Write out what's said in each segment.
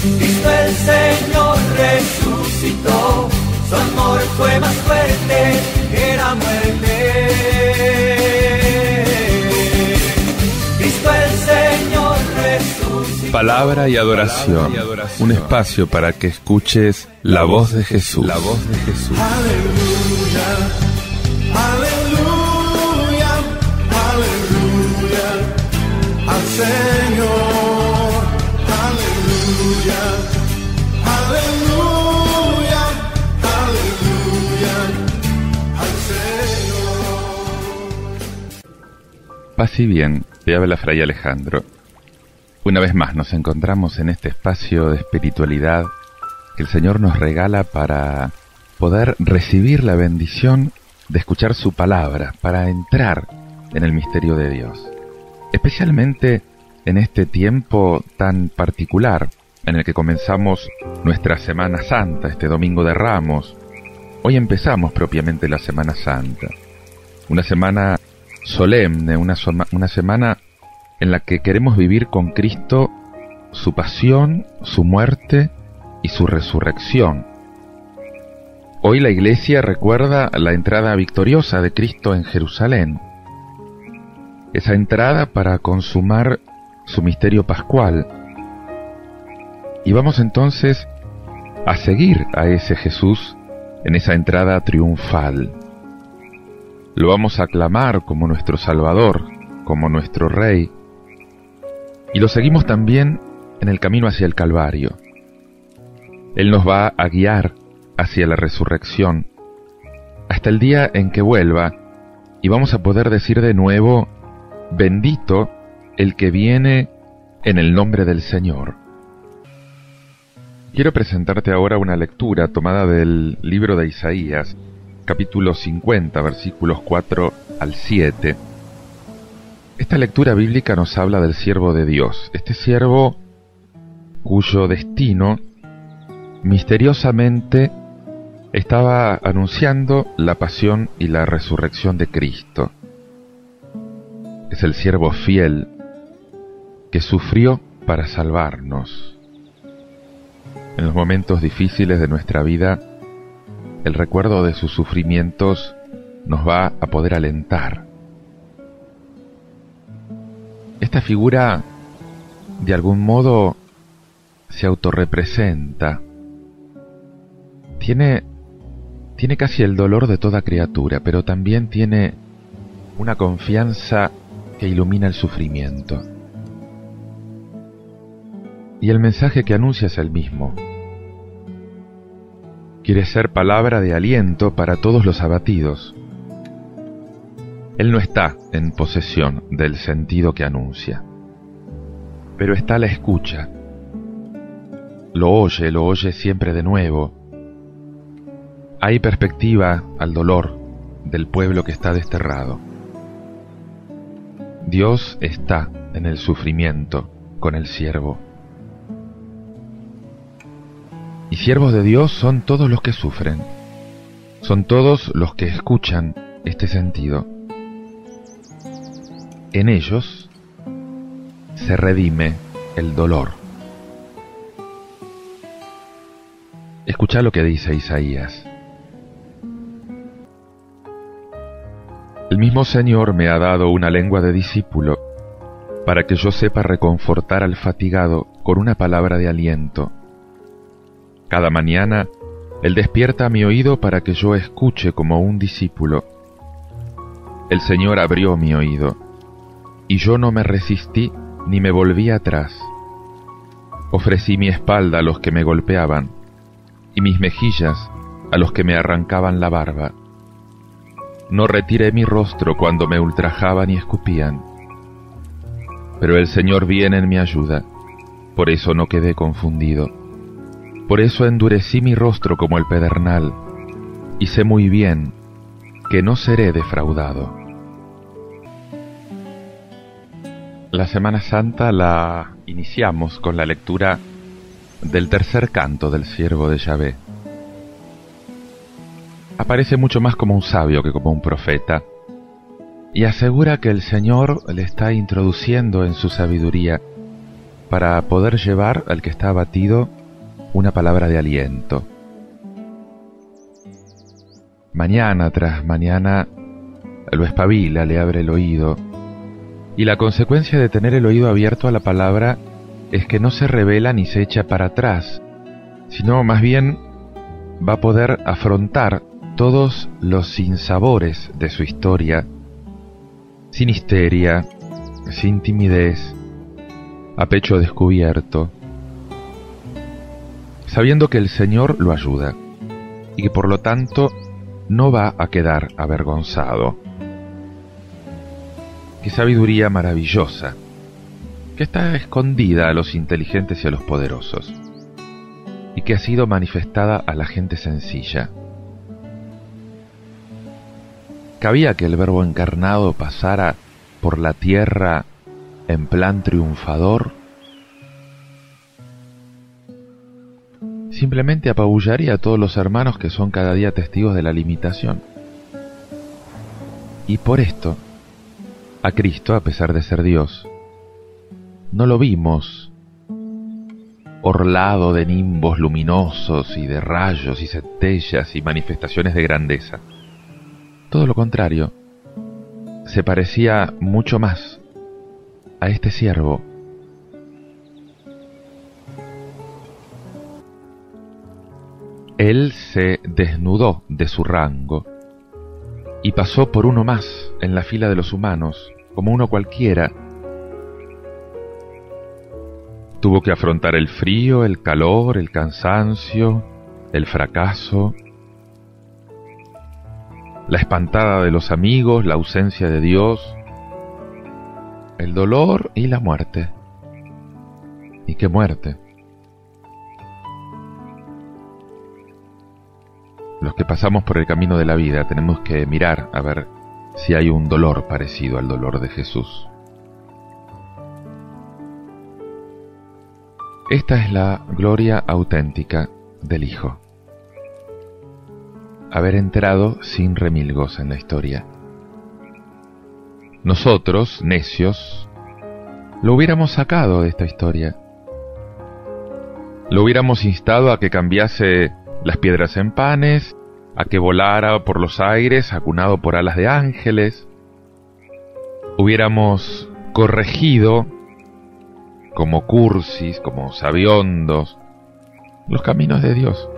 Cristo el Señor resucitó, su amor fue más fuerte que la muerte. Cristo el Señor resucitó. Palabra y adoración, un espacio para que escuches la voz de Jesús. La voz de Jesús. Aleluya, aleluya, aleluya al Señor. Aleluya, aleluya, aleluya al Señor. Paz y bien, te habla Fray Alejandro. Una vez más nos encontramos en este espacio de espiritualidad que el Señor nos regala para poder recibir la bendición de escuchar su palabra, para entrar en el misterio de Dios. Especialmente en este tiempo tan particular en el que comenzamos nuestra Semana Santa, este Domingo de Ramos. Hoy empezamos propiamente la Semana Santa. Una semana solemne, una semana en la que queremos vivir con Cristo su pasión, su muerte y su resurrección. Hoy la Iglesia recuerda la entrada victoriosa de Cristo en Jerusalén. Esa entrada para consumar su misterio pascual. Y vamos entonces a seguir a ese Jesús en esa entrada triunfal. Lo vamos a aclamar como nuestro Salvador, como nuestro Rey. Y lo seguimos también en el camino hacia el Calvario. Él nos va a guiar hacia la resurrección, hasta el día en que vuelva, y vamos a poder decir de nuevo: bendito el que viene en el nombre del Señor. Quiero presentarte ahora una lectura tomada del libro de Isaías, capítulo 50, versículos 4 al 7. Esta lectura bíblica nos habla del siervo de Dios, este siervo cuyo destino misteriosamente estaba anunciando la pasión y la resurrección de Cristo. Es el siervo fiel que sufrió para salvarnos. En los momentos difíciles de nuestra vida, el recuerdo de sus sufrimientos nos va a poder alentar. Esta figura, de algún modo, se autorrepresenta. Tiene casi el dolor de toda criatura, pero también tiene una confianza que ilumina el sufrimiento. Y el mensaje que anuncia es el mismo. Quiere ser palabra de aliento para todos los abatidos. Él no está en posesión del sentido que anuncia, pero está a la escucha. Lo oye siempre de nuevo. Hay perspectiva al dolor del pueblo que está desterrado. Dios está en el sufrimiento con el siervo. Y siervos de Dios son todos los que sufren, son todos los que escuchan este sentido. En ellos se redime el dolor. Escucha lo que dice Isaías. El mismo Señor me ha dado una lengua de discípulo, para que yo sepa reconfortar al fatigado con una palabra de aliento. Cada mañana, Él despierta mi oído para que yo escuche como un discípulo. El Señor abrió mi oído, y yo no me resistí ni me volví atrás. Ofrecí mi espalda a los que me golpeaban, y mis mejillas a los que me arrancaban la barba. No retiré mi rostro cuando me ultrajaban y escupían. Pero el Señor viene en mi ayuda, por eso no quedé confundido. Por eso endurecí mi rostro como el pedernal, y sé muy bien que no seré defraudado. La Semana Santa la iniciamos con la lectura del tercer canto del siervo de Yahvé. Aparece mucho más como un sabio que como un profeta, y asegura que el Señor le está introduciendo en su sabiduría para poder llevar al que está abatido una palabra de aliento. Mañana tras mañana lo espabila, le abre el oído, y la consecuencia de tener el oído abierto a la palabra es que no se rebela ni se echa para atrás, sino más bien va a poder afrontar todos los sinsabores de su historia, sin histeria, sin timidez, a pecho descubierto, sabiendo que el Señor lo ayuda y que por lo tanto no va a quedar avergonzado. Qué sabiduría maravillosa, que está escondida a los inteligentes y a los poderosos, y que ha sido manifestada a la gente sencilla. ¿Cabía que el Verbo encarnado pasara por la tierra en plan triunfador? Simplemente apabullaría a todos los hermanos que son cada día testigos de la limitación. Y por esto, a Cristo, a pesar de ser Dios, no lo vimos orlado de nimbos luminosos y de rayos y centellas y manifestaciones de grandeza. Todo lo contrario, se parecía mucho más a este siervo. Él se desnudó de su rango y pasó por uno más en la fila de los humanos, como uno cualquiera. Tuvo que afrontar el frío, el calor, el cansancio, el fracaso, la espantada de los amigos, la ausencia de Dios, el dolor y la muerte. ¿Y qué muerte? Los que pasamos por el camino de la vida tenemos que mirar a ver si hay un dolor parecido al dolor de Jesús. Esta es la gloria auténtica del Hijo. Haber entrado sin remilgos en la historia. Nosotros, necios, lo hubiéramos sacado de esta historia. Lo hubiéramos instado a que cambiase las piedras en panes, a que volara por los aires acunado por alas de ángeles. Hubiéramos corregido, como cursis, como sabiondos, los caminos de Dios.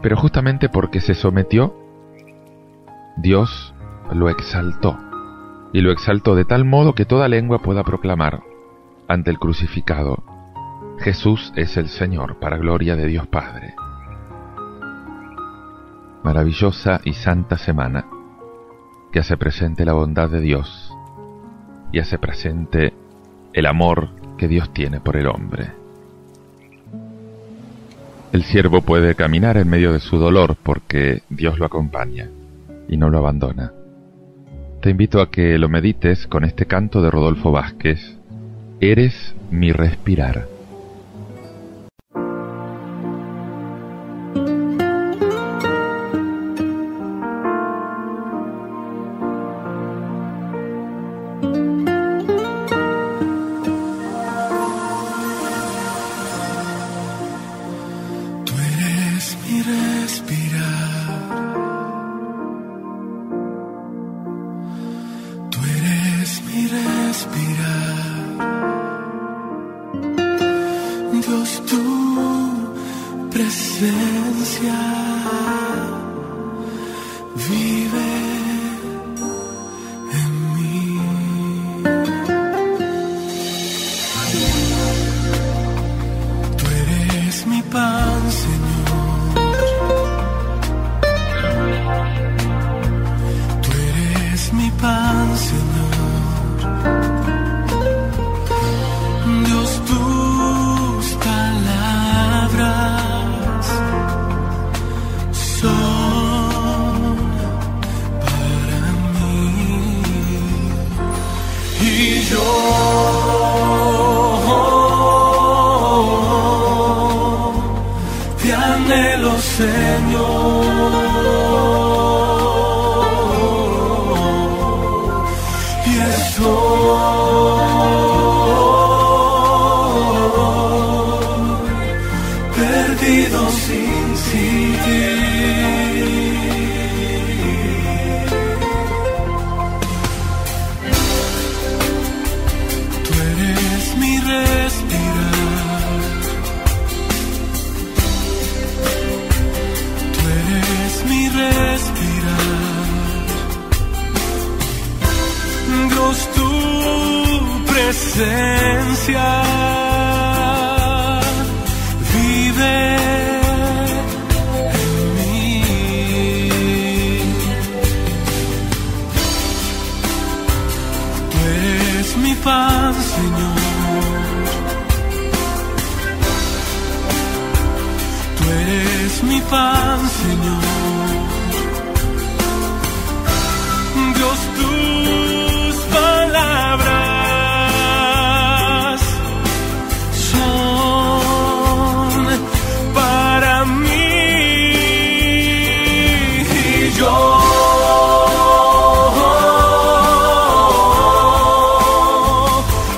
Pero justamente porque se sometió, Dios lo exaltó, y lo exaltó de tal modo que toda lengua pueda proclamar ante el crucificado: Jesús es el Señor, para gloria de Dios Padre. Maravillosa y santa semana, que hace presente la bondad de Dios y hace presente el amor que Dios tiene por el hombre. El siervo puede caminar en medio de su dolor porque Dios lo acompaña y no lo abandona. Te invito a que lo medites con este canto de Rodolfo Vázquez: Eres mi respirar. Dios, tu presencia vive en mí. Tú eres mi pan, Señor. Tú eres mi pan, Señor. Dios, tus palabras son para mí. Y yo te anhelo, Señor. Y estoy pan, Señor. Tú eres mi pan, Señor. Dios, tus palabras son para mí. Y yo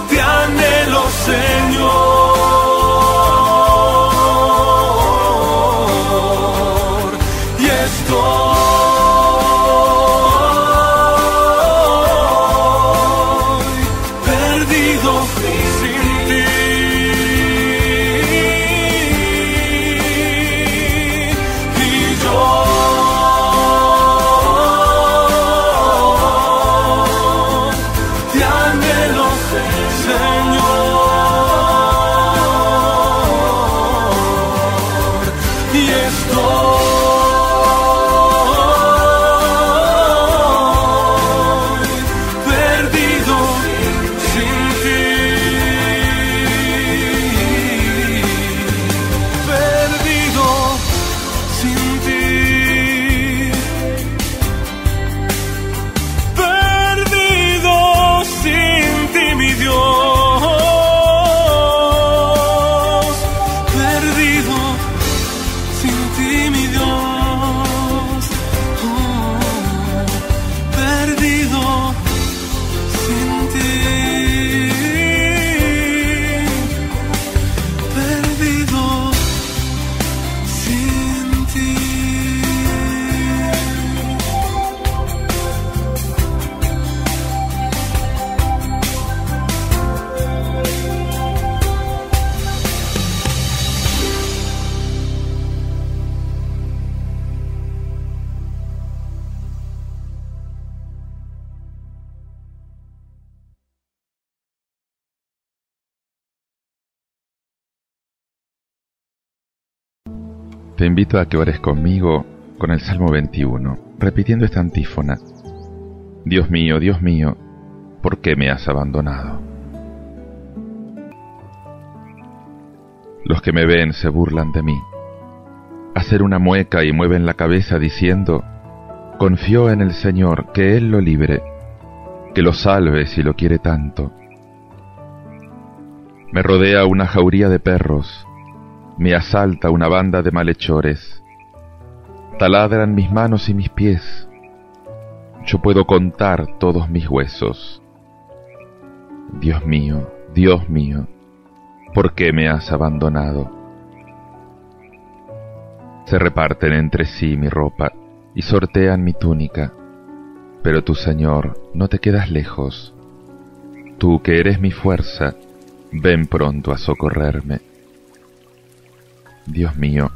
te anhelo, Señor, y estoy perdido sin ti. Y yo te anhelo, Señor, y estoy perdido sin ti, perdido sin ti, perdido sin ti, mi Dios, perdido sin ti, mi Dios, perdido sin ti, perdido sin ti. Te invito a que ores conmigo con el Salmo 21, repitiendo esta antífona. Dios mío, ¿por qué me has abandonado? Los que me ven se burlan de mí. Hacen una mueca y mueven la cabeza diciendo, confío en el Señor, que Él lo libre, que lo salve si lo quiere tanto. Me rodea una jauría de perros, me asalta una banda de malhechores. Taladran mis manos y mis pies. Yo puedo contar todos mis huesos. Dios mío, ¿por qué me has abandonado? Se reparten entre sí mi ropa y sortean mi túnica, pero tú, Señor, no te quedas lejos. Tú, que eres mi fuerza, ven pronto a socorrerme. Dios mío,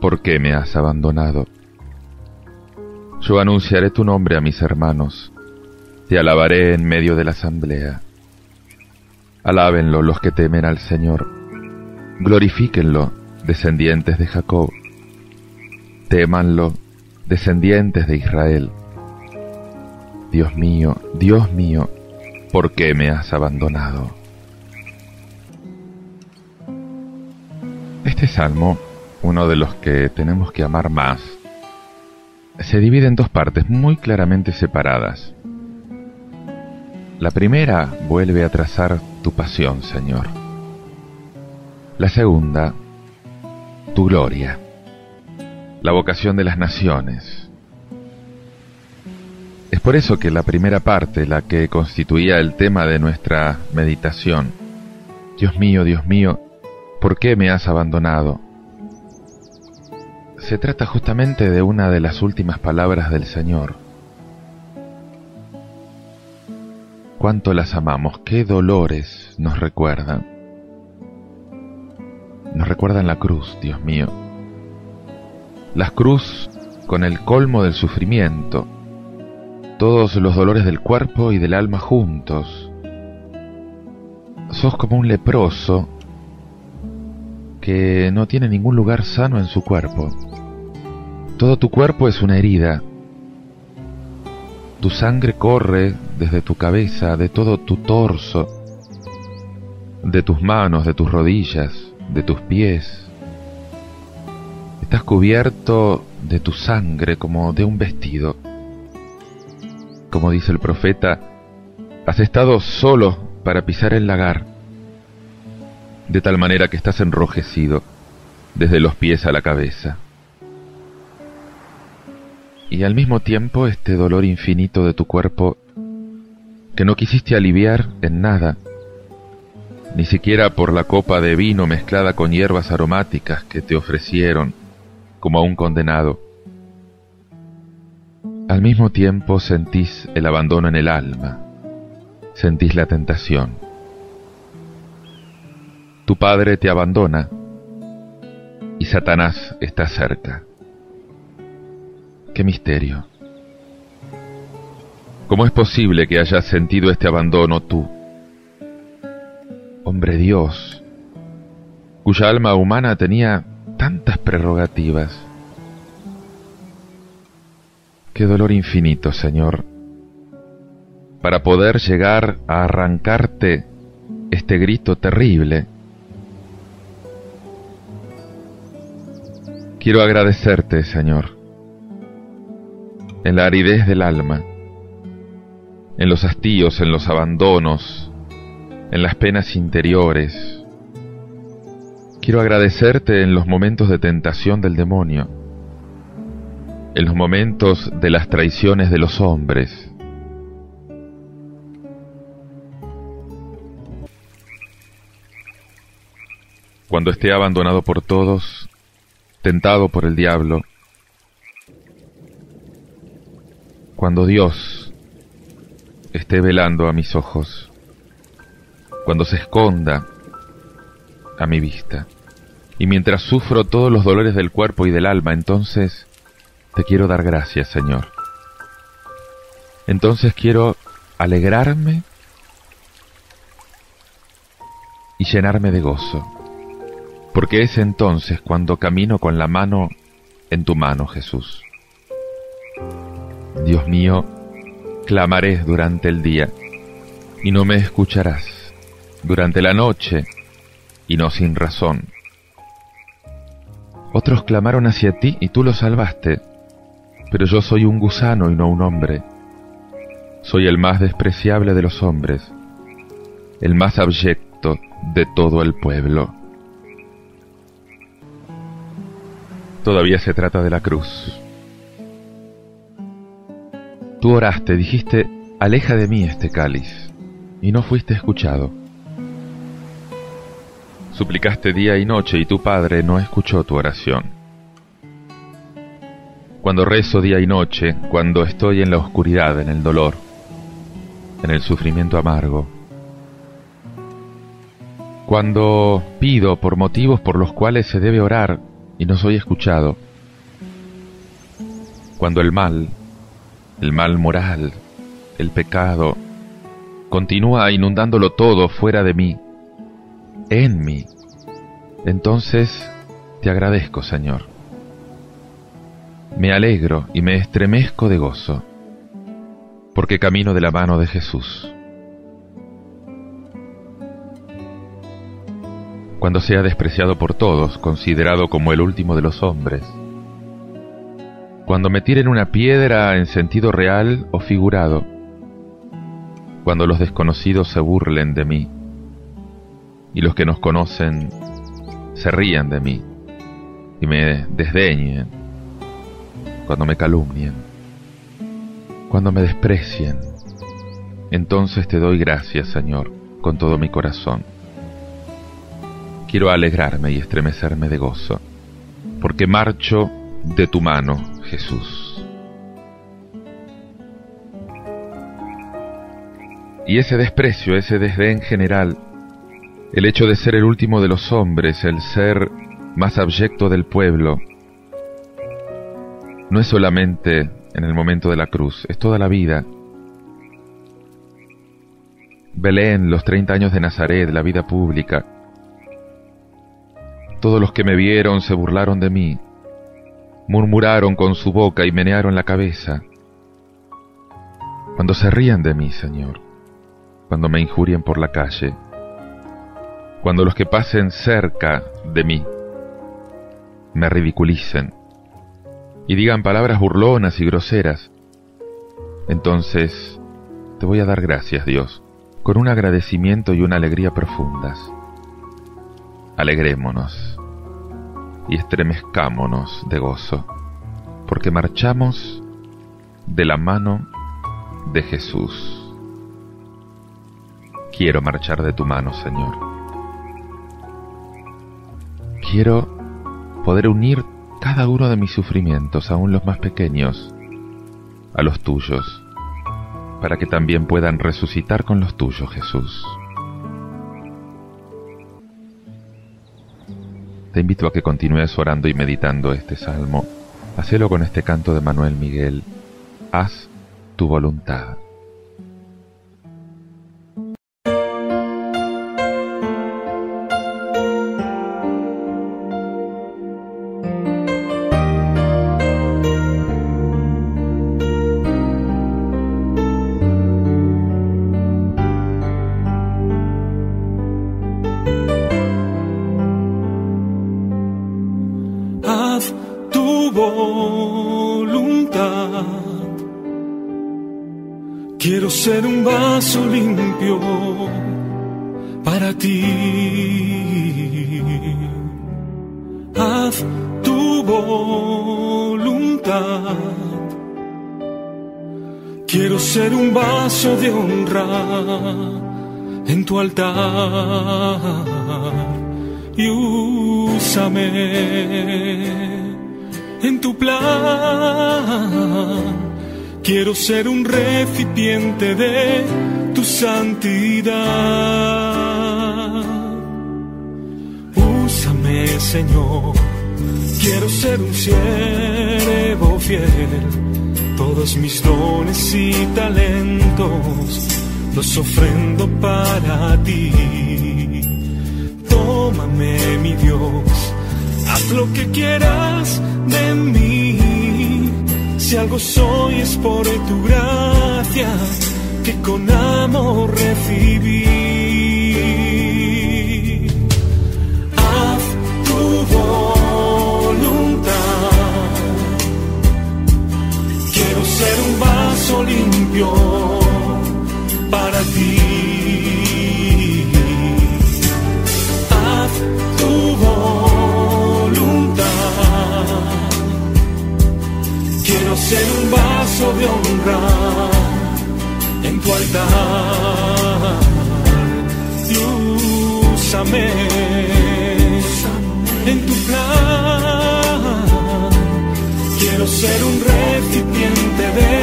¿por qué me has abandonado? Yo anunciaré tu nombre a mis hermanos, te alabaré en medio de la asamblea. Alábenlo los que temen al Señor, glorifíquenlo, descendientes de Jacob. Témanlo, descendientes de Israel. Dios mío, ¿por qué me has abandonado? Este salmo, uno de los que tenemos que amar más, se divide en dos partes muy claramente separadas. La primera vuelve a trazar tu pasión, Señor. La segunda, tu gloria, la vocación de las naciones. Es por eso que la primera parte, la que constituía el tema de nuestra meditación, Dios mío, ¿por qué me has abandonado?, se trata justamente de una de las últimas palabras del Señor. Cuánto las amamos, qué dolores nos recuerdan. Nos recuerdan la cruz, Dios mío. La cruz con el colmo del sufrimiento, todos los dolores del cuerpo y del alma juntos. Sos como un leproso que no tiene ningún lugar sano en su cuerpo. Todo tu cuerpo es una herida. Tu sangre corre desde tu cabeza, de todo tu torso, de tus manos, de tus rodillas, de tus pies. Estás cubierto de tu sangre como de un vestido. Como dice el profeta, has estado solo para pisar el lagar, de tal manera que estás enrojecido desde los pies a la cabeza. Y al mismo tiempo este dolor infinito de tu cuerpo que no quisiste aliviar en nada, ni siquiera por la copa de vino mezclada con hierbas aromáticas que te ofrecieron como a un condenado. Al mismo tiempo sentís el abandono en el alma, sentís la tentación. Tu padre te abandona y Satanás está cerca. ¡Qué misterio! ¿Cómo es posible que hayas sentido este abandono tú, hombre Dios, cuya alma humana tenía tantas prerrogativas? ¡Qué dolor infinito, Señor, para poder llegar a arrancarte este grito terrible! Quiero agradecerte, Señor, en la aridez del alma, en los hastíos, en los abandonos, en las penas interiores. Quiero agradecerte en los momentos de tentación del demonio, en los momentos de las traiciones de los hombres. Cuando esté abandonado por todos, tentado por el diablo, cuando Dios esté velando a mis ojos, cuando se esconda a mi vista, y mientras sufro todos los dolores del cuerpo y del alma, entonces te quiero dar gracias, Señor. Entonces quiero alegrarme y llenarme de gozo, porque es entonces cuando camino con la mano en tu mano, Jesús. Dios mío, clamaré durante el día y no me escucharás, durante la noche y no sin razón. Otros clamaron hacia ti y tú los salvaste, pero yo soy un gusano y no un hombre. Soy el más despreciable de los hombres, el más abyecto de todo el pueblo. Todavía se trata de la cruz. Tú oraste, dijiste, aleja de mí este cáliz, y no fuiste escuchado. Suplicaste día y noche y tu Padre no escuchó tu oración. Cuando rezo día y noche, cuando estoy en la oscuridad, en el dolor, en el sufrimiento amargo, cuando pido por motivos por los cuales se debe orar y no soy escuchado, cuando el mal moral, el pecado, continúa inundándolo todo fuera de mí, en mí, entonces te agradezco, Señor. Me alegro y me estremezco de gozo, porque camino de la mano de Jesús. Cuando sea despreciado por todos, considerado como el último de los hombres, cuando me tiren una piedra en sentido real o figurado, cuando los desconocidos se burlen de mí y los que nos conocen se rían de mí y me desdeñen, cuando me calumnien, cuando me desprecien, entonces te doy gracias, Señor, con todo mi corazón. Quiero alegrarme y estremecerme de gozo, porque marcho de tu mano, Jesús. Y ese desprecio, ese desdén general, el hecho de ser el último de los hombres, el ser más abyecto del pueblo, no es solamente en el momento de la cruz, es toda la vida. Belén, los 30 años de Nazaret, la vida pública. Todos los que me vieron se burlaron de mí, murmuraron con su boca y menearon la cabeza. Cuando se rían de mí, Señor, cuando me injurien por la calle, cuando los que pasen cerca de mí me ridiculicen y digan palabras burlonas y groseras, entonces te voy a dar gracias, Dios, con un agradecimiento y una alegría profundas. Alegrémonos y estremezcámonos de gozo, porque marchamos de la mano de Jesús. Quiero marchar de tu mano, Señor. Quiero poder unir cada uno de mis sufrimientos, aun los más pequeños, a los tuyos, para que también puedan resucitar con los tuyos, Jesús. Te invito a que continúes orando y meditando este salmo. Hacelo con este canto de Manuel Miguel. Haz tu voluntad. Haz tu voluntad. Quiero ser un vaso limpio para ti. Haz tu voluntad. Quiero ser un vaso de honra en tu altar. Y úsame en tu plan. Quiero ser un recipiente de tu santidad. Úsame, Señor. Quiero ser un siervo fiel. Todos mis dones y talentos los ofrendo para ti. Tómame, mi Dios, haz lo que quieras de mí. Si algo soy es por tu gracia que con amor recibí. Haz tu voluntad. Quiero ser un vaso limpio para ti. Tu voluntad. Quiero ser un vaso de honra en tu altar. Y úsame en tu plan. Quiero ser un recipiente de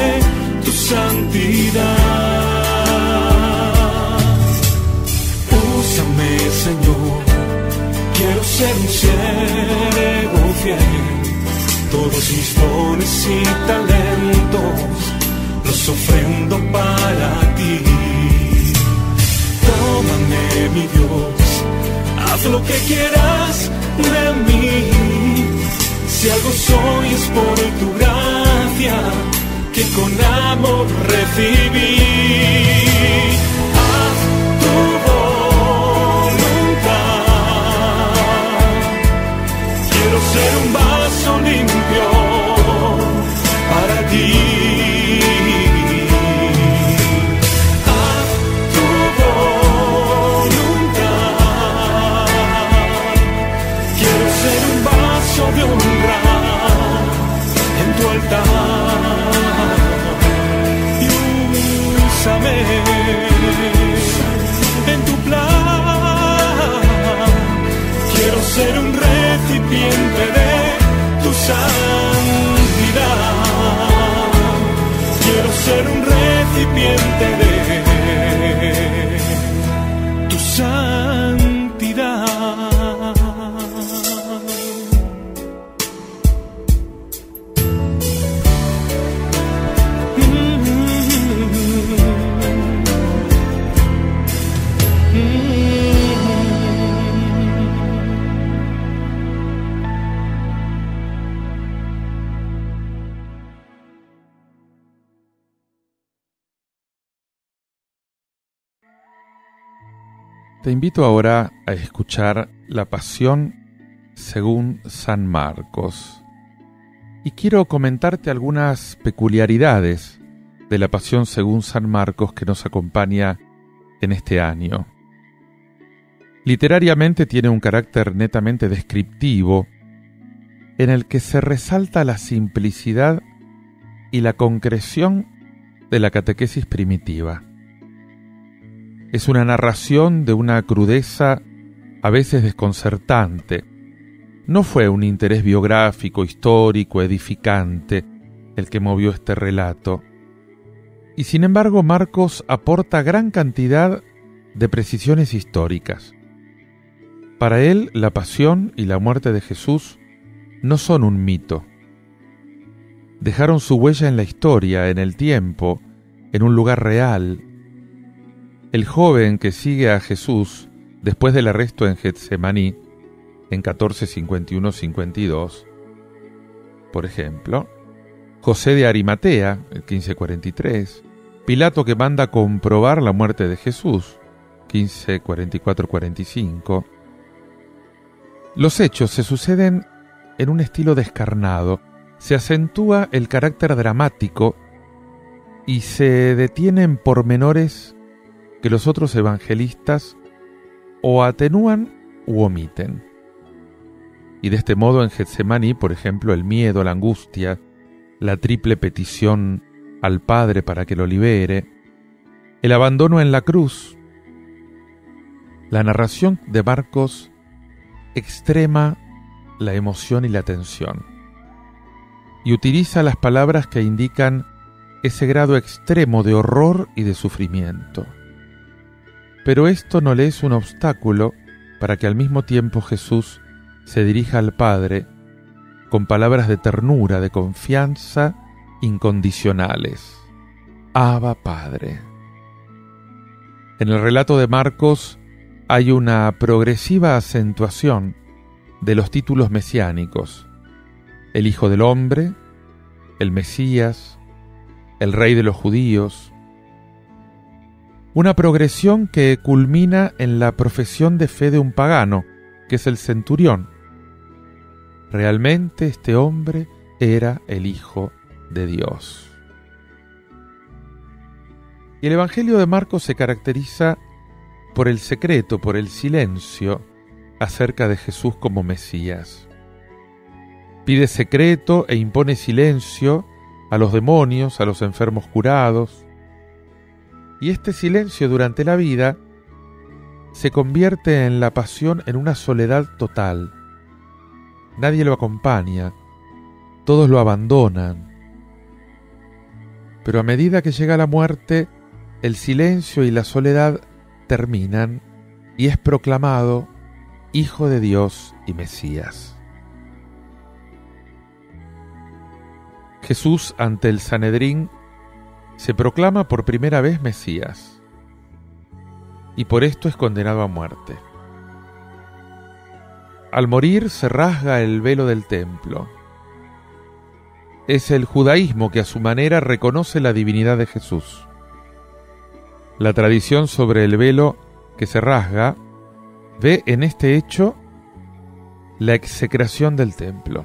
tu santidad. Úsame, Señor. Quiero ser un siervo fiel. Todos mis dones y talentos los ofrendo para ti. Tómame, mi Dios, haz lo que quieras de mí. Si algo soy es por tu gracia que con amor recibí. Haz tu quiero ser un vaso limpio para ti. Haz tu voluntad. Quiero ser un vaso de honra en tu altar. Y úsame en tu plan. Quiero ser un recipiente de tu santidad. Quiero ser un recipiente de tu santidad. Te invito ahora a escuchar la Pasión según San Marcos. Y quiero comentarte algunas peculiaridades de la Pasión según San Marcos que nos acompaña en este año. Literariamente tiene un carácter netamente descriptivo, en el que se resalta la simplicidad y la concreción de la catequesis primitiva. Es una narración de una crudeza a veces desconcertante. No fue un interés biográfico, histórico, edificante el que movió este relato. Y sin embargo, Marcos aporta gran cantidad de precisiones históricas. Para él, la pasión y la muerte de Jesús no son un mito. Dejaron su huella en la historia, en el tiempo, en un lugar real. El joven que sigue a Jesús después del arresto en Getsemaní, en 1451-52, por ejemplo, José de Arimatea, el 1543, Pilato que manda comprobar la muerte de Jesús, 1544-45. Los hechos se suceden en un estilo descarnado, se acentúa el carácter dramático y se detienen pormenores que los otros evangelistas o atenúan u omiten. Y de este modo en Getsemaní, por ejemplo, el miedo, la angustia, la triple petición al Padre para que lo libere, el abandono en la cruz. La narración de Marcos extrema la emoción y la tensión y utiliza las palabras que indican ese grado extremo de horror y de sufrimiento. Pero esto no le es un obstáculo para que al mismo tiempo Jesús se dirija al Padre con palabras de ternura, de confianza incondicionales. Abba, Padre. En el relato de Marcos hay una progresiva acentuación de los títulos mesiánicos: el Hijo del Hombre, el Mesías, el Rey de los Judíos. Una progresión que culmina en la profesión de fe de un pagano, que es el centurión. Realmente este hombre era el Hijo de Dios. Y el Evangelio de Marcos se caracteriza por el secreto, por el silencio acerca de Jesús como Mesías. Pide secreto e impone silencio a los demonios, a los enfermos curados. Y este silencio durante la vida se convierte en la pasión en una soledad total. Nadie lo acompaña, todos lo abandonan. Pero a medida que llega la muerte, el silencio y la soledad terminan y es proclamado Hijo de Dios y Mesías. Jesús ante el Sanedrín se proclama por primera vez Mesías y por esto es condenado a muerte. Al morir se rasga el velo del templo. Es el judaísmo que a su manera reconoce la divinidad de Jesús. La tradición sobre el velo que se rasga ve en este hecho la execración del templo.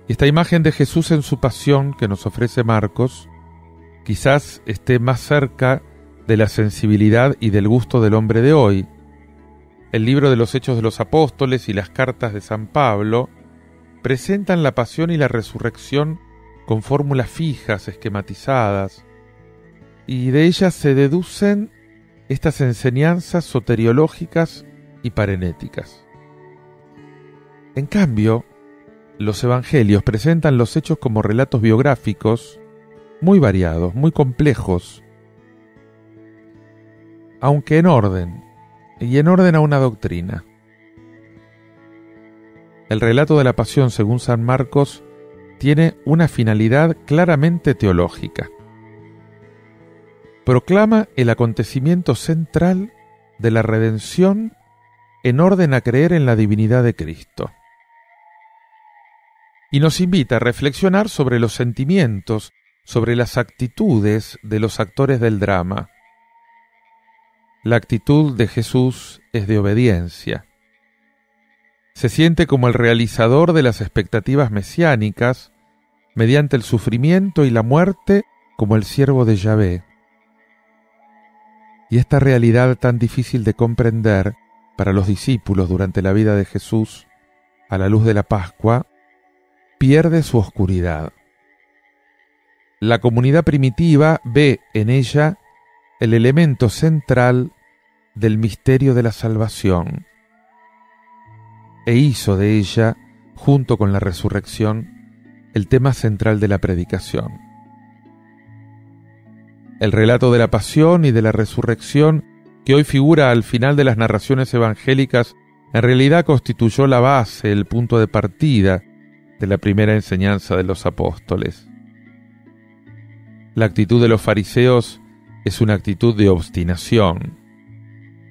Esta imagen de Jesús en su pasión que nos ofrece Marcos quizás esté más cerca de la sensibilidad y del gusto del hombre de hoy. El libro de los Hechos de los Apóstoles y las cartas de San Pablo presentan la pasión y la resurrección con fórmulas fijas, esquematizadas, y de ellas se deducen estas enseñanzas soteriológicas y parenéticas. En cambio, los evangelios presentan los hechos como relatos biográficos muy variados, muy complejos, aunque en orden a una doctrina. El relato de la pasión según San Marcos tiene una finalidad claramente teológica. Proclama el acontecimiento central de la redención en orden a creer en la divinidad de Cristo. Y nos invita a reflexionar sobre los sentimientos, sobre las actitudes de los actores del drama. La actitud de Jesús es de obediencia. Se siente como el realizador de las expectativas mesiánicas, mediante el sufrimiento y la muerte como el siervo de Yahvé. Y esta realidad tan difícil de comprender para los discípulos durante la vida de Jesús, a la luz de la Pascua, pierde su oscuridad. La comunidad primitiva ve en ella el elemento central del misterio de la salvación e hizo de ella, junto con la resurrección, el tema central de la predicación. El relato de la pasión y de la resurrección, que hoy figura al final de las narraciones evangélicas, en realidad constituyó la base, el punto de partida de la primera enseñanza de los apóstoles. La actitud de los fariseos es una actitud de obstinación.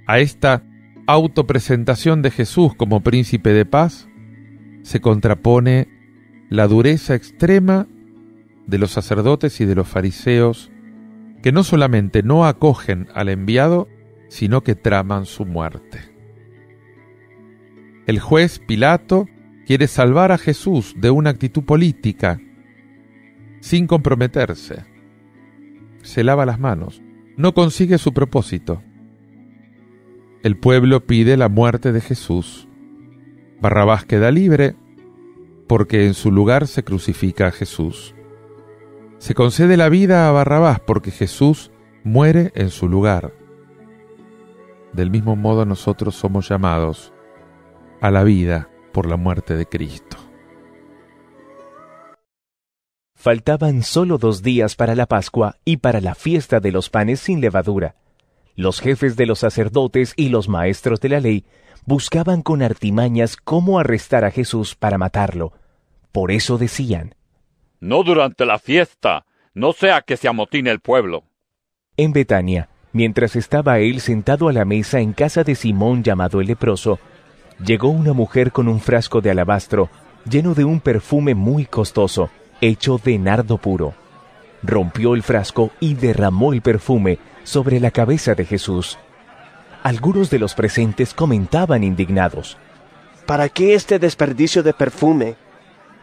A esta autopresentación de Jesús como príncipe de paz se contrapone la dureza extrema de los sacerdotes y de los fariseos, que no solamente no acogen al enviado, sino que traman su muerte. El juez Pilato quiere salvar a Jesús de una actitud política, sin comprometerse. Se lava las manos, no consigue su propósito. El pueblo pide la muerte de Jesús. Barrabás queda libre, porque en su lugar se crucifica a Jesús. Se concede la vida a Barrabás porque Jesús muere en su lugar. Del mismo modo nosotros somos llamados a la vida por la muerte de Cristo. Faltaban solo 2 días para la Pascua y para la fiesta de los panes sin levadura. Los jefes de los sacerdotes y los maestros de la ley buscaban con artimañas cómo arrestar a Jesús para matarlo. Por eso decían: no durante la fiesta, no sea que se amotine el pueblo. En Betania, mientras estaba él sentado a la mesa en casa de Simón llamado el leproso, llegó una mujer con un frasco de alabastro lleno de un perfume muy costoso, hecho de nardo puro. Rompió el frasco y derramó el perfume sobre la cabeza de Jesús. Algunos de los presentes comentaban indignados: ¿para qué este desperdicio de perfume?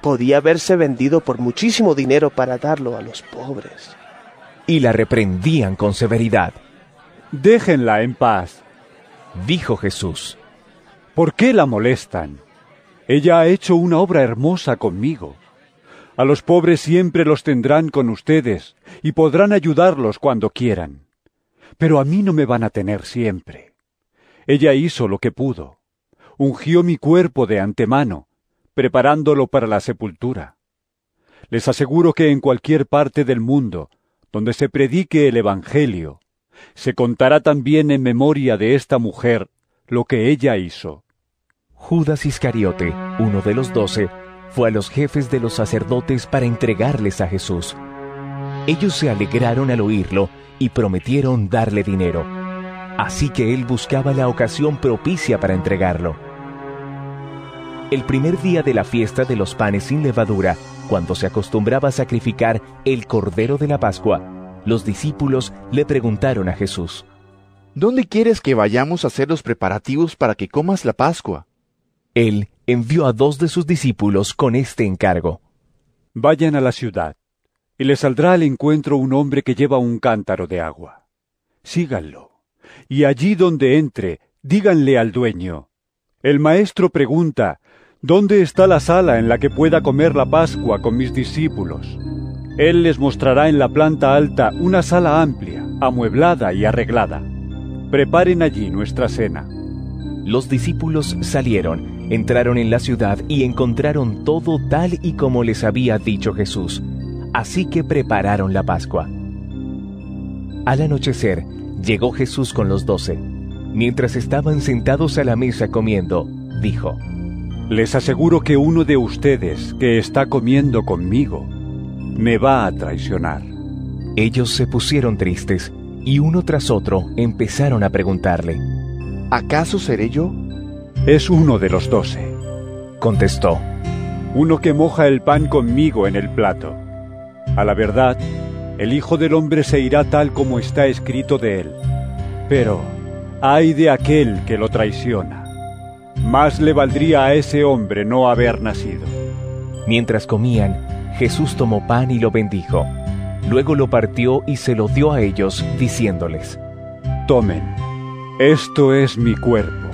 Podía haberse vendido por muchísimo dinero para darlo a los pobres. Y la reprendían con severidad. Déjenla en paz, dijo Jesús. ¿Por qué la molestan? Ella ha hecho una obra hermosa conmigo. A los pobres siempre los tendrán con ustedes y podrán ayudarlos cuando quieran. Pero a mí no me van a tener siempre. Ella hizo lo que pudo. Ungió mi cuerpo de antemano, preparándolo para la sepultura. Les aseguro que en cualquier parte del mundo donde se predique el Evangelio, se contará también en memoria de esta mujer lo que ella hizo. Judas Iscariote, uno de los 12, fue a los jefes de los sacerdotes para entregarles a Jesús. Ellos se alegraron al oírlo y prometieron darle dinero. Así que él buscaba la ocasión propicia para entregarlo. El primer día de la fiesta de los panes sin levadura, cuando se acostumbraba a sacrificar el Cordero de la Pascua, los discípulos le preguntaron a Jesús: ¿dónde quieres que vayamos a hacer los preparativos para que comas la Pascua? Él envió a 2 de sus discípulos con este encargo: vayan a la ciudad, y les saldrá al encuentro un hombre que lleva un cántaro de agua. Síganlo, y allí donde entre, díganle al dueño: el maestro pregunta, ¿dónde está la sala en la que pueda comer la Pascua con mis discípulos? Él les mostrará en la planta alta una sala amplia, amueblada y arreglada. Preparen allí nuestra cena. Los discípulos salieron, entraron en la ciudad y encontraron todo tal y como les había dicho Jesús. Así que prepararon la Pascua. Al anochecer, llegó Jesús con los 12. Mientras estaban sentados a la mesa comiendo, dijo: les aseguro que uno de ustedes que está comiendo conmigo me va a traicionar. Ellos se pusieron tristes y uno tras otro empezaron a preguntarle: ¿acaso seré yo? Es uno de los 12, contestó. Uno que moja el pan conmigo en el plato. A la verdad, el Hijo del Hombre se irá tal como está escrito de él. Pero ¡Ay de aquel que lo traiciona! Más le valdría a ese hombre no haber nacido. Mientras comían, Jesús tomó pan y lo bendijo. Luego lo partió y se lo dio a ellos, diciéndoles: Tomen, esto es mi cuerpo.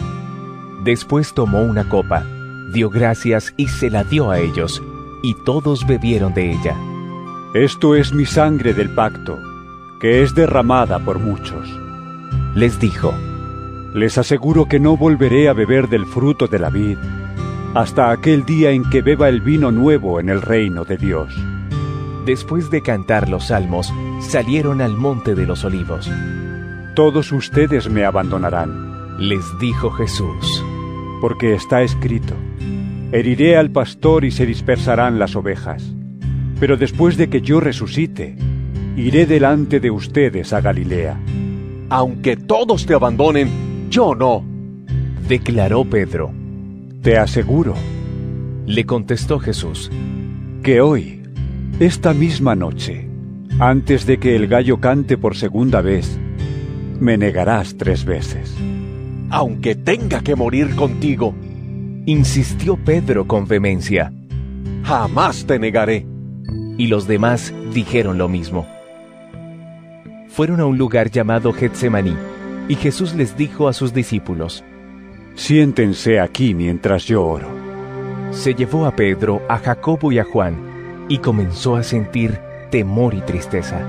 Después tomó una copa, dio gracias y se la dio a ellos, y todos bebieron de ella. Esto es mi sangre del pacto, que es derramada por muchos. Les dijo: Les aseguro que no volveré a beber del fruto de la vid, hasta aquel día en que beba el vino nuevo en el reino de Dios. Después de cantar los salmos, salieron al monte de los olivos. Todos ustedes me abandonarán, les dijo Jesús, porque está escrito: heriré al pastor y se dispersarán las ovejas. Pero después de que yo resucite, iré delante de ustedes a Galilea. Aunque todos te abandonen, yo no, declaró Pedro. Te aseguro, le contestó Jesús, que hoy, esta misma noche, antes de que el gallo cante por segunda vez, me negarás 3 veces. Aunque tenga que morir contigo, insistió Pedro con vehemencia, jamás te negaré. Y los demás dijeron lo mismo. Fueron a un lugar llamado Getsemaní, y Jesús les dijo a sus discípulos: siéntense aquí mientras yo oro. Se llevó a Pedro, a Jacobo y a Juan, y comenzó a sentir temor y tristeza.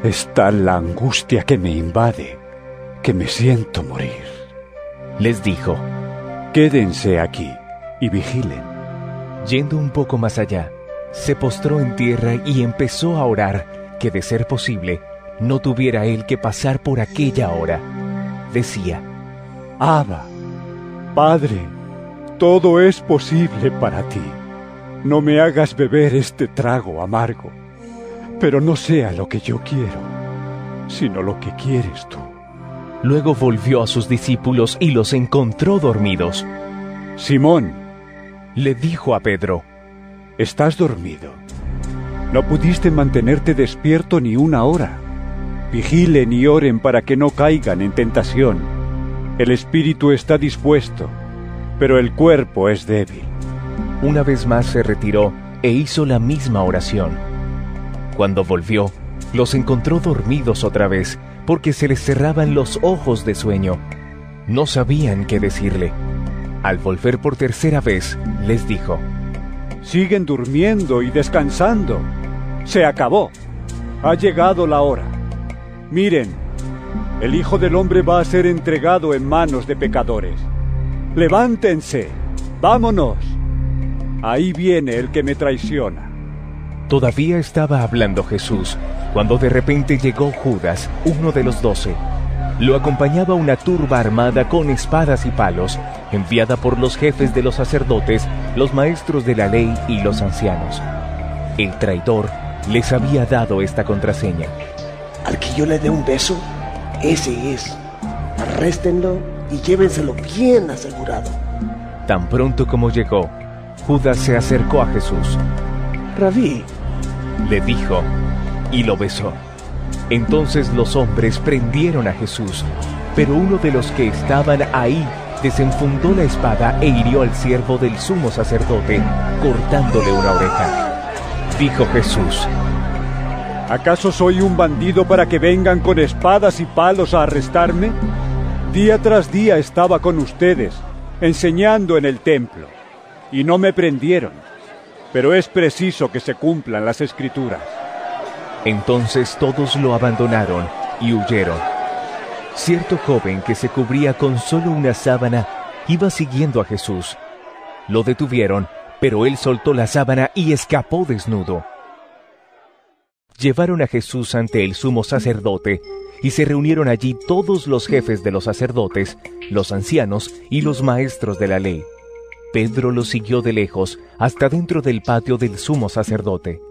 Es tal la angustia que me invade, que me siento morir. Les dijo: quédense aquí y vigilen. Yendo un poco más allá, se postró en tierra y empezó a orar que, de ser posible, no tuviera él que pasar por aquella hora. Decía: Abba, Padre, todo es posible para ti. No me hagas beber este trago amargo, pero no sea lo que yo quiero, sino lo que quieres tú. Luego volvió a sus discípulos y los encontró dormidos. Simón, le dijo a Pedro: ¿estás dormido? ¿No pudiste mantenerte despierto ni 1 hora? Vigilen y oren para que no caigan en tentación. El espíritu está dispuesto, pero el cuerpo es débil. Una vez más se retiró e hizo la misma oración. Cuando volvió, los encontró dormidos otra vez, porque se les cerraban los ojos de sueño. No sabían qué decirle. Al volver por 3ª vez, les dijo: siguen durmiendo y descansando. Se acabó. Ha llegado la hora. Miren, el Hijo del Hombre va a ser entregado en manos de pecadores. Levántense, vámonos. Ahí viene el que me traiciona. Todavía estaba hablando Jesús, cuando de repente llegó Judas, uno de los 12. Lo acompañaba una turba armada con espadas y palos, enviada por los jefes de los sacerdotes, los maestros de la ley y los ancianos. El traidor les había dado esta contraseña: al que yo le dé un beso, ese es. Arréstenlo y llévenselo bien asegurado. Tan pronto como llegó, Judas se acercó a Jesús. Rabí, le dijo, y lo besó. Entonces los hombres prendieron a Jesús, pero uno de los que estaban ahí desenfundó la espada e hirió al siervo del sumo sacerdote, cortándole una oreja. Dijo Jesús: ¿acaso soy un bandido para que vengan con espadas y palos a arrestarme? Día tras día estaba con ustedes, enseñando en el templo, y no me prendieron, pero es preciso que se cumplan las Escrituras. Entonces todos lo abandonaron y huyeron. Cierto joven que se cubría con solo una sábana iba siguiendo a Jesús. Lo detuvieron, pero él soltó la sábana y escapó desnudo. Llevaron a Jesús ante el sumo sacerdote y se reunieron allí todos los jefes de los sacerdotes, los ancianos y los maestros de la ley. Pedro lo siguió de lejos hasta dentro del patio del sumo sacerdote.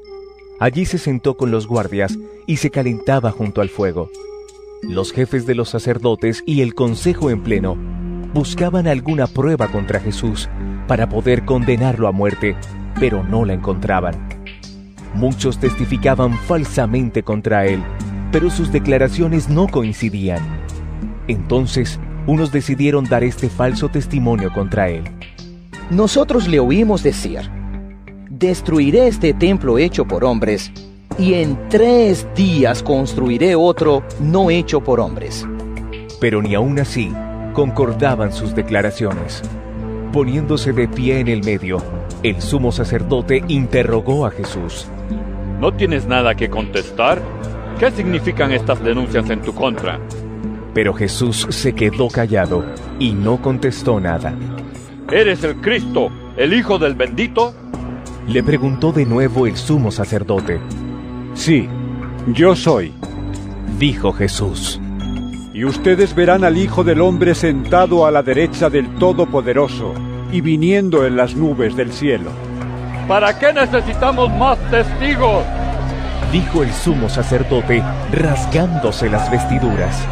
Allí se sentó con los guardias y se calentaba junto al fuego. Los jefes de los sacerdotes y el consejo en pleno buscaban alguna prueba contra Jesús para poder condenarlo a muerte, pero no la encontraban. Muchos testificaban falsamente contra él, pero sus declaraciones no coincidían. Entonces unos decidieron dar este falso testimonio contra él. Nosotros le oímos decir: destruiré este templo hecho por hombres, y en 3 días construiré otro no hecho por hombres. Pero ni aun así concordaban sus declaraciones. Poniéndose de pie en el medio, el sumo sacerdote interrogó a Jesús. ¿No tienes nada que contestar? ¿Qué significan estas denuncias en tu contra? Pero Jesús se quedó callado y no contestó nada. ¿Eres el Cristo, el Hijo del Bendito? Le preguntó de nuevo el sumo sacerdote. Sí, yo soy, dijo Jesús. Y ustedes verán al Hijo del Hombre sentado a la derecha del Todopoderoso y viniendo en las nubes del cielo. ¿Para qué necesitamos más testigos?, dijo el sumo sacerdote, rasgándose las vestiduras.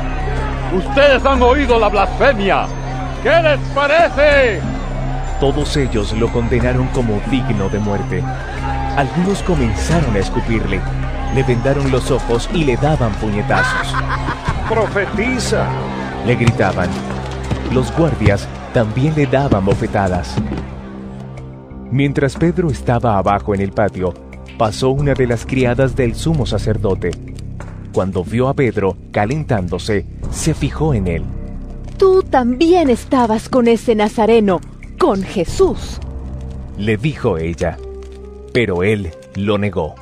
¡Ustedes han oído la blasfemia! ¿Qué les parece? Todos ellos lo condenaron como digno de muerte. Algunos comenzaron a escupirle, le vendaron los ojos y le daban puñetazos. ¡Profetiza!, le gritaban. Los guardias también le daban bofetadas. Mientras Pedro estaba abajo en el patio, pasó una de las criadas del sumo sacerdote. Cuando vio a Pedro calentándose, se fijó en él. Tú también estabas con ese nazareno, con Jesús, le dijo ella, pero él lo negó.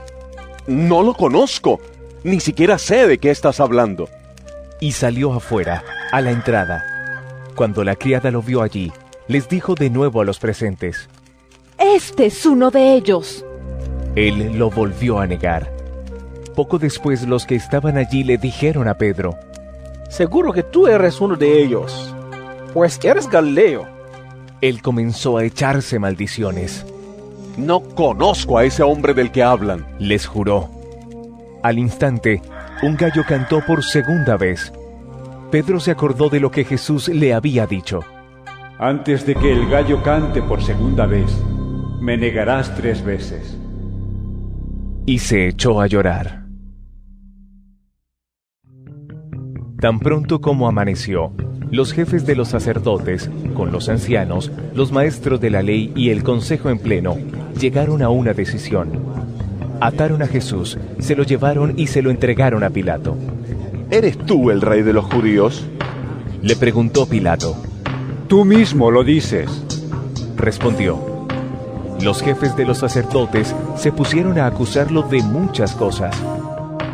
No lo conozco, ni siquiera sé de qué estás hablando. Y salió afuera, a la entrada. Cuando la criada lo vio allí, les dijo de nuevo a los presentes: este es uno de ellos. Él lo volvió a negar. Poco después los que estaban allí le dijeron a Pedro: seguro que tú eres uno de ellos, pues eres Galileo. Él comenzó a echarse maldiciones. No conozco a ese hombre del que hablan, les juró. Al instante, un gallo cantó por segunda vez. Pedro se acordó de lo que Jesús le había dicho. Antes de que el gallo cante por segunda vez, me negarás 3 veces. Y se echó a llorar. Tan pronto como amaneció, los jefes de los sacerdotes, con los ancianos, los maestros de la ley y el consejo en pleno, llegaron a una decisión. Ataron a Jesús, se lo llevaron y se lo entregaron a Pilato. ¿Eres tú el rey de los judíos?, le preguntó Pilato. Tú mismo lo dices, respondió. Los jefes de los sacerdotes se pusieron a acusarlo de muchas cosas.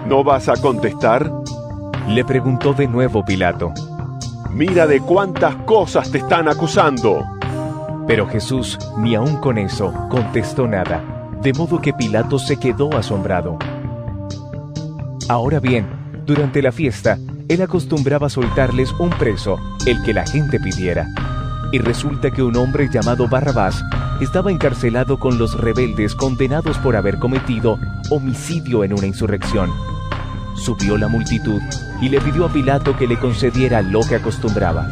¿No vas a contestar?, le preguntó de nuevo Pilato. Mira de cuántas cosas te están acusando. Pero Jesús, ni aun con eso, contestó nada, de modo que Pilato se quedó asombrado. Ahora bien, durante la fiesta, él acostumbraba soltarles un preso, el que la gente pidiera. Y resulta que un hombre llamado Barrabás estaba encarcelado con los rebeldes condenados por haber cometido homicidio en una insurrección. Subió la multitud y le pidió a Pilato que le concediera lo que acostumbraba.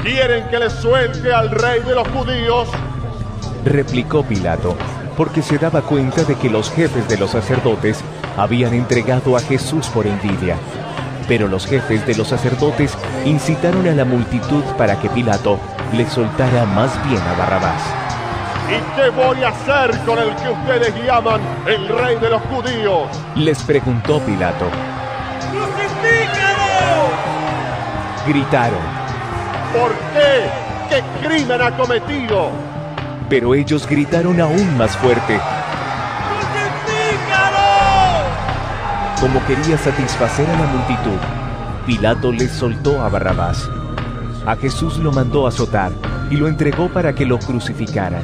¿Quieren que les suelte al rey de los judíos?, replicó Pilato, porque se daba cuenta de que los jefes de los sacerdotes habían entregado a Jesús por envidia. Pero los jefes de los sacerdotes incitaron a la multitud para que Pilato le soltara más bien a Barrabás. ¿Y qué voy a hacer con el que ustedes llaman el rey de los judíos?, les preguntó Pilato. ¡Crucifícalo!, gritaron. ¿Por qué? ¿Qué crimen ha cometido? Pero ellos gritaron aún más fuerte. ¡Crucifícalo! Como quería satisfacer a la multitud, Pilato les soltó a Barrabás. A Jesús lo mandó azotar y lo entregó para que lo crucificaran.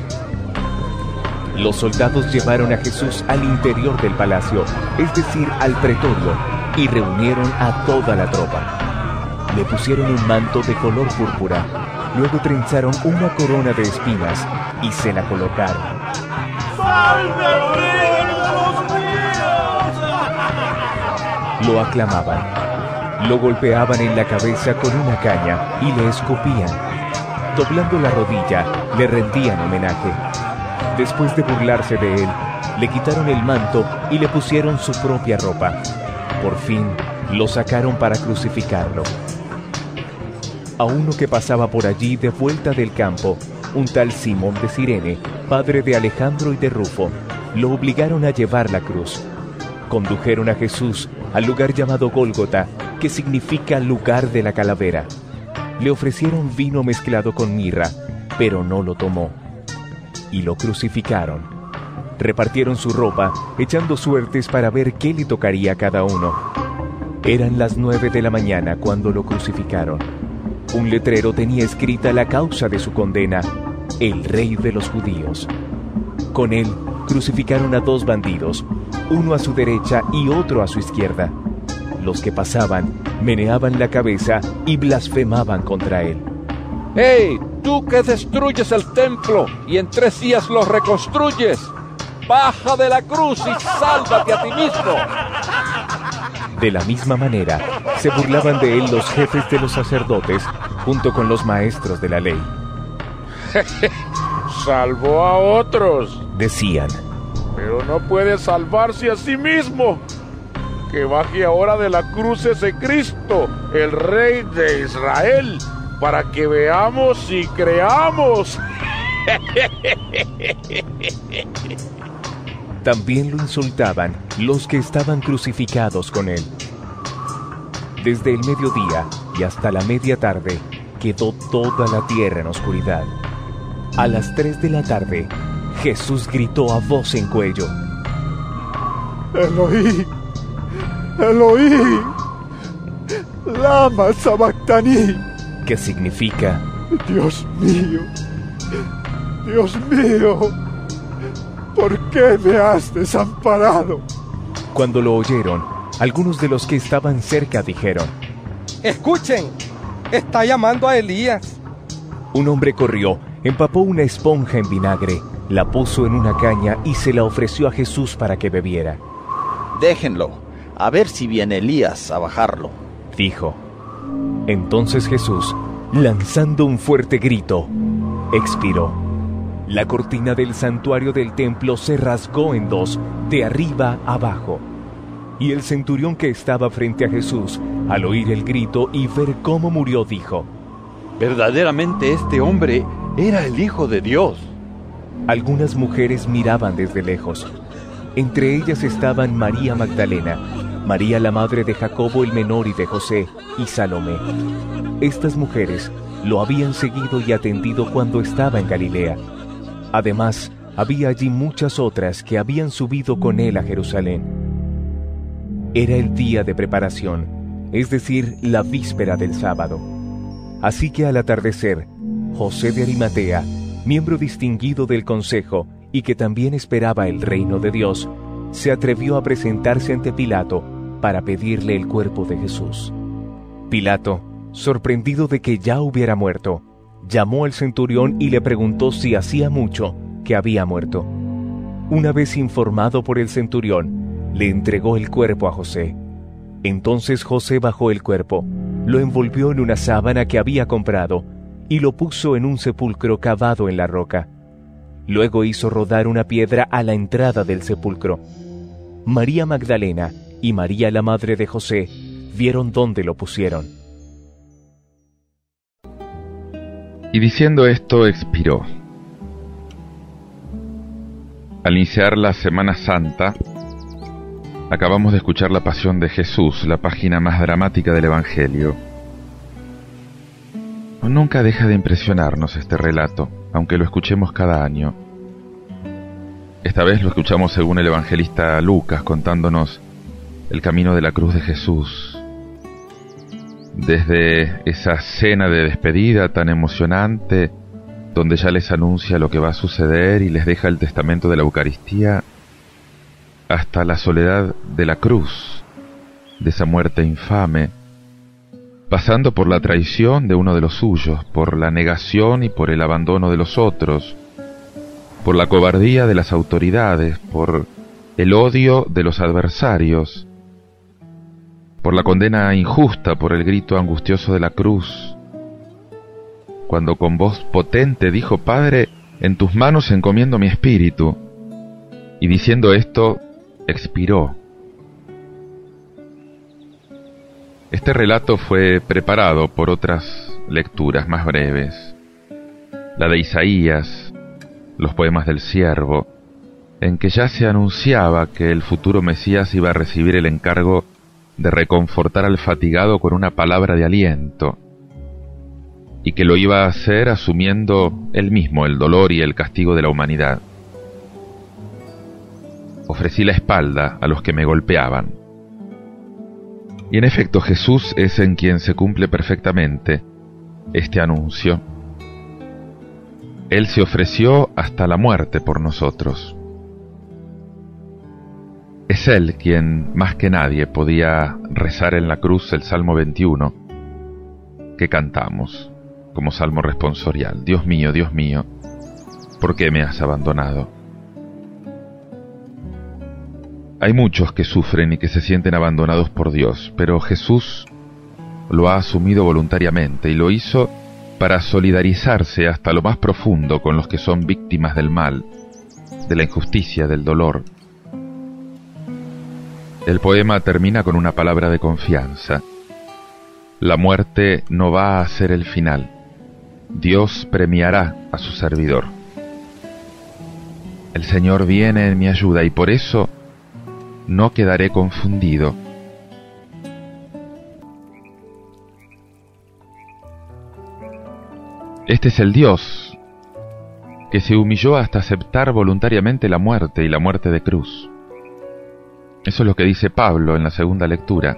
Los soldados llevaron a Jesús al interior del palacio, es decir, al pretorio, y reunieron a toda la tropa. Le pusieron un manto de color púrpura, luego trenzaron una corona de espinas y se la colocaron. ¡Salve el rey de los judíos! Lo aclamaban, lo golpeaban en la cabeza con una caña y le escupían. Doblando la rodilla, le rendían homenaje. Después de burlarse de él, le quitaron el manto y le pusieron su propia ropa. Por fin, lo sacaron para crucificarlo. a uno que pasaba por allí de vuelta del campo, un tal Simón de Cirene, padre de Alejandro y de Rufo, lo obligaron a llevar la cruz. Condujeron a Jesús al lugar llamado Gólgota, que significa lugar de la calavera. Le ofrecieron vino mezclado con mirra, pero no lo tomó. Y lo crucificaron. Repartieron su ropa, echando suertes para ver qué le tocaría a cada uno. Eran las 9 de la mañana cuando lo crucificaron. Un letrero tenía escrita la causa de su condena: el Rey de los Judíos. Con él crucificaron a 2 bandidos, uno a su derecha y otro a su izquierda. Los que pasaban meneaban la cabeza y blasfemaban contra él. ¡Hey, tú que destruyes el templo y en 3 días lo reconstruyes! ¡Baja de la cruz y sálvate a ti mismo! De la misma manera, se burlaban de él los jefes de los sacerdotes, junto con los maestros de la ley. Salvó a otros, decían, pero no puede salvarse a sí mismo. Que baje ahora de la cruz ese Cristo, el Rey de Israel, para que veamos y creamos. También lo insultaban los que estaban crucificados con él. Desde el mediodía y hasta la media tarde quedó toda la tierra en oscuridad. A las 3 de la tarde, Jesús gritó a voz en cuello: Eloí, Eloí, lama sabactani, que significa: Dios mío, ¿por qué me has desamparado? Cuando lo oyeron, algunos de los que estaban cerca dijeron: ¡Escuchen! ¡Está llamando a Elías! Un hombre corrió, empapó una esponja en vinagre, la puso en una caña y se la ofreció a Jesús para que bebiera. Déjenlo, a ver si viene Elías a bajarlo, dijo. Entonces Jesús, lanzando un fuerte grito, expiró. La cortina del santuario del templo se rasgó en 2, de arriba a abajo. Y el centurión que estaba frente a Jesús, al oír el grito y ver cómo murió, dijo: verdaderamente este hombre era el Hijo de Dios. Algunas mujeres miraban desde lejos. Entre ellas estaban María Magdalena, María la madre de Jacobo el menor y de José, y Salomé. Estas mujeres lo habían seguido y atendido cuando estaba en Galilea. Además, había allí muchas otras que habían subido con él a Jerusalén. Era el día de preparación, es decir, la víspera del sábado. Así que al atardecer, José de Arimatea, miembro distinguido del consejo y que también esperaba el reino de Dios, se atrevió a presentarse ante Pilato para pedirle el cuerpo de Jesús. Pilato, sorprendido de que ya hubiera muerto, llamó al centurión y le preguntó si hacía mucho que había muerto. Una vez informado por el centurión, le entregó el cuerpo a José. Entonces José bajó el cuerpo, lo envolvió en una sábana que había comprado y lo puso en un sepulcro cavado en la roca. Luego hizo rodar una piedra a la entrada del sepulcro. María Magdalena y María la madre de José vieron dónde lo pusieron. Y diciendo esto, expiró. Al iniciar la Semana Santa, acabamos de escuchar la Pasión de Jesús, la página más dramática del Evangelio. Nunca deja de impresionarnos este relato, aunque lo escuchemos cada año. Esta vez lo escuchamos según el evangelista Lucas, contándonos el camino de la cruz de Jesús. Desde esa cena de despedida tan emocionante, donde ya les anuncia lo que va a suceder y les deja el testamento de la Eucaristía, hasta la soledad de la cruz, de esa muerte infame, pasando por la traición de uno de los suyos, por la negación y por el abandono de los otros, por la cobardía de las autoridades, por el odio de los adversarios, por la condena injusta, por el grito angustioso de la cruz, cuando con voz potente dijo: Padre, en tus manos encomiendo mi espíritu, y diciendo esto, expiró. Este relato fue preparado por otras lecturas más breves, la de Isaías, los poemas del siervo, en que ya se anunciaba que el futuro Mesías iba a recibir el encargo de reconfortar al fatigado con una palabra de aliento, y que lo iba a hacer asumiendo él mismo el dolor y el castigo de la humanidad. Ofrecí la espalda a los que me golpeaban. Y en efecto, Jesús es en quien se cumple perfectamente este anuncio. Él se ofreció hasta la muerte por nosotros. Es Él quien, más que nadie, podía rezar en la cruz el Salmo 21, que cantamos como salmo responsorial. Dios mío, ¿por qué me has abandonado? Hay muchos que sufren y que se sienten abandonados por Dios, pero Jesús lo ha asumido voluntariamente y lo hizo para solidarizarse hasta lo más profundo con los que son víctimas del mal, de la injusticia, del dolor. El poema termina con una palabra de confianza. La muerte no va a ser el final. Dios premiará a su servidor. El Señor viene en mi ayuda y por eso no quedaré confundido. Este es el Dios que se humilló hasta aceptar voluntariamente la muerte y la muerte de cruz. Eso es lo que dice Pablo en la segunda lectura.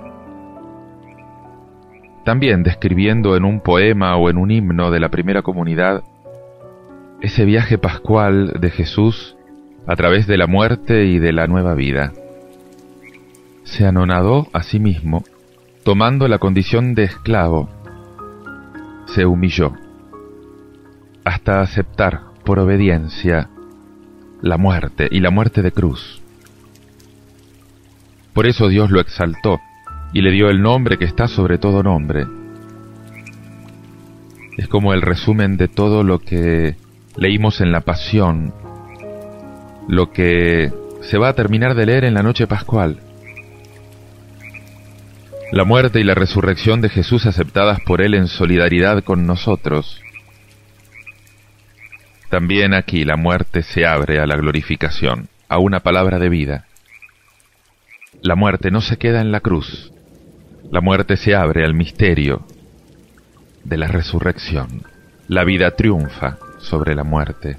También describiendo en un poema o en un himno de la primera comunidad ese viaje pascual de Jesús a través de la muerte y de la nueva vida. Se anonadó a sí mismo, tomando la condición de esclavo. Se humilló hasta aceptar por obediencia la muerte y la muerte de cruz. Por eso Dios lo exaltó y le dio el nombre que está sobre todo nombre. Es como el resumen de todo lo que leímos en la Pasión, lo que se va a terminar de leer en la noche pascual. La muerte y la resurrección de Jesús aceptadas por Él en solidaridad con nosotros. También aquí la muerte se abre a la glorificación, a una palabra de vida. La muerte no se queda en la cruz. La muerte se abre al misterio de la resurrección. La vida triunfa sobre la muerte.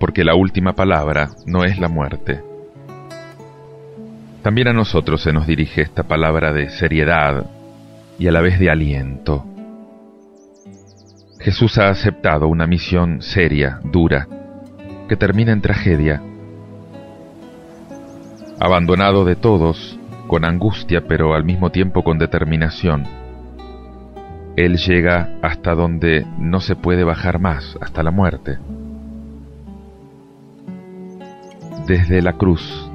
Porque la última palabra no es la muerte. También a nosotros se nos dirige esta palabra de seriedad y a la vez de aliento. Jesús ha aceptado una misión seria, dura, que termina en tragedia. Abandonado de todos, con angustia pero al mismo tiempo con determinación, Él llega hasta donde no se puede bajar más, hasta la muerte. Desde la cruz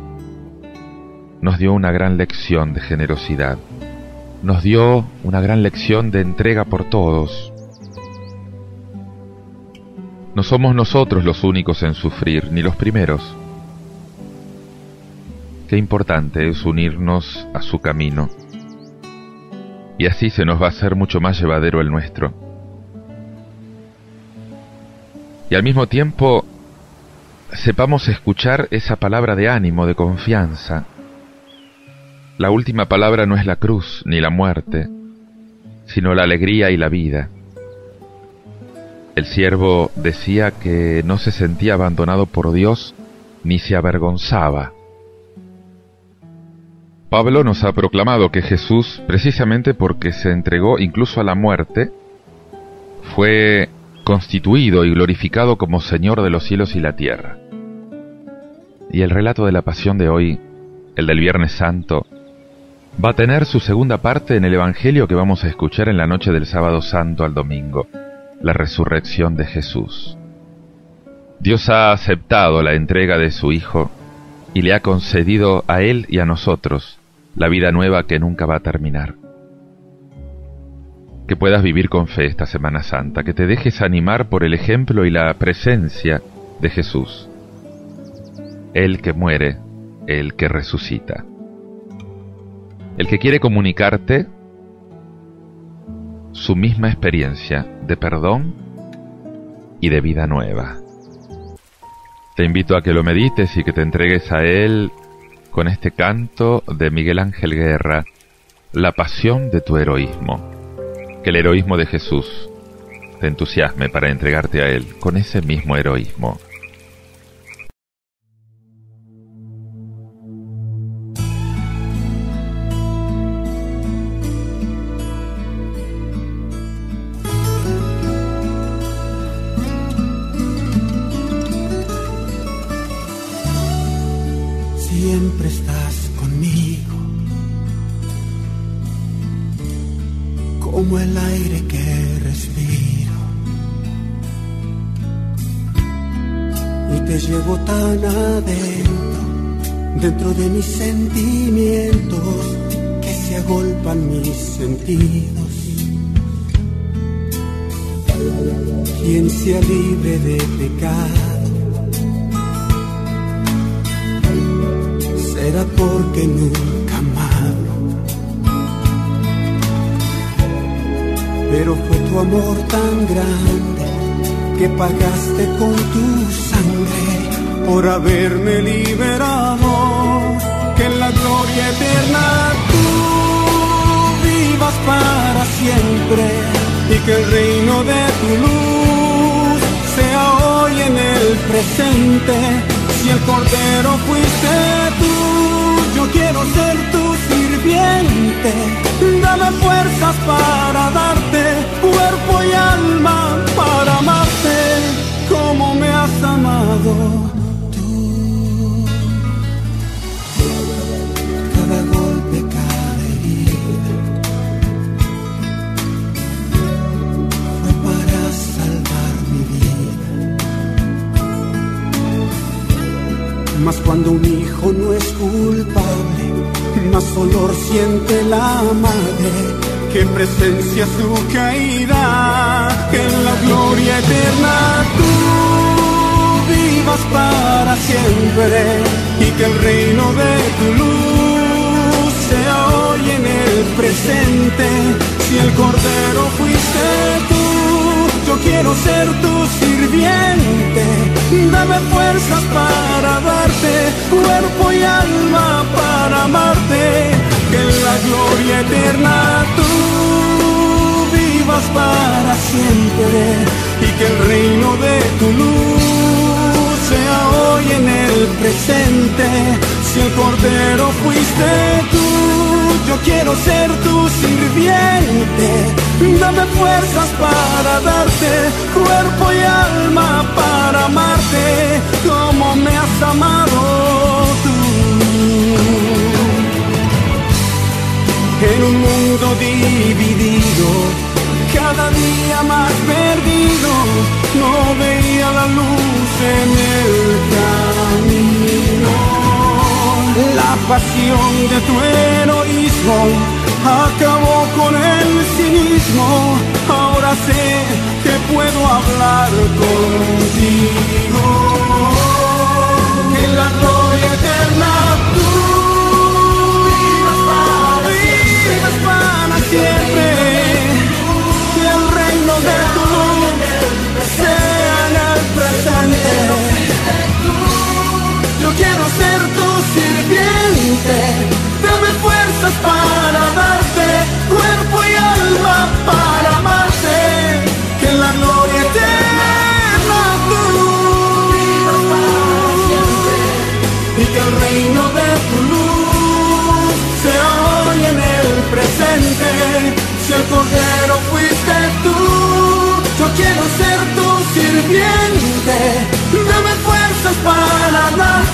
nos dio una gran lección de generosidad, nos dio una gran lección de entrega por todos. No somos nosotros los únicos en sufrir, ni los primeros. Qué importante es unirnos a su camino, y así se nos va a hacer mucho más llevadero el nuestro. Y al mismo tiempo, sepamos escuchar esa palabra de ánimo, de confianza. La última palabra no es la cruz ni la muerte, sino la alegría y la vida. El siervo decía que no se sentía abandonado por Dios ni se avergonzaba. Pablo nos ha proclamado que Jesús, precisamente porque se entregó incluso a la muerte, fue constituido y glorificado como Señor de los cielos y la tierra. Y el relato de la pasión de hoy, el del Viernes Santo, va a tener su segunda parte en el Evangelio que vamos a escuchar en la noche del Sábado Santo al domingo, la resurrección de Jesús. Dios ha aceptado la entrega de su Hijo y le ha concedido a Él y a nosotros la vida nueva que nunca va a terminar. Que puedas vivir con fe esta Semana Santa, que te dejes animar por el ejemplo y la presencia de Jesús, el que muere, el que resucita. el que quiere comunicarte su misma experiencia de perdón y de vida nueva. Te invito a que lo medites y que te entregues a él con este canto de Miguel Ángel Guerra, La pasión de tu heroísmo. Que el heroísmo de Jesús te entusiasme para entregarte a él con ese mismo heroísmo. Siempre estás conmigo, como el aire que respiro, y te llevo tan adentro, dentro de mis sentimientos, que se agolpan mis sentidos. Quien sea libre de pecado será porque nunca amado, pero fue tu amor tan grande que pagaste con tu sangre por haberme liberado. Que en la gloria eterna tú vivas para siempre y que el reino de tu luz sea hoy en el presente. Si el Cordero fuiste tú, yo quiero ser tu sirviente. Dame fuerzas para darte cuerpo y alma, para amarte como me has amado tú. Cada golpe, cada herida fue para salvar mi vida. Mas cuando un hijo no es culpable, más dolor siente la madre que presencia su caída. Que en la gloria eterna tú vivas para siempre y que el reino de tu luz sea hoy en el presente. Si el Cordero fuiste tú, yo quiero ser tu sirviente. Dame fuerzas para darte cuerpo y alma, para amarte. Que en la gloria eterna tú vivas para siempre y que el reino de tu luz sea hoy en el presente. Si el Cordero fuiste tú, yo quiero ser tu sirviente. Dame fuerzas para darte cuerpo y alma, para amarte como me has amado tú. En un mundo dividido, cada día más perdido, no veía la luz en el camino. La pasión de tu heroísmo acabó con el cinismo. Ahora sé que puedo hablar contigo. En la gloria eterna tú vivas para siempre. Que el reino de tu luz sea en el presente. Yo quiero ser tu sirviente. Dame fuerzas para darte cuerpo y alma, para amarte. Que en la gloria eterna tú vivas para siempre y que el reino de tu luz sea hoy en el presente. Si el Cordero fuiste tú, yo quiero ser tu sirviente. Dame fuerzas para darte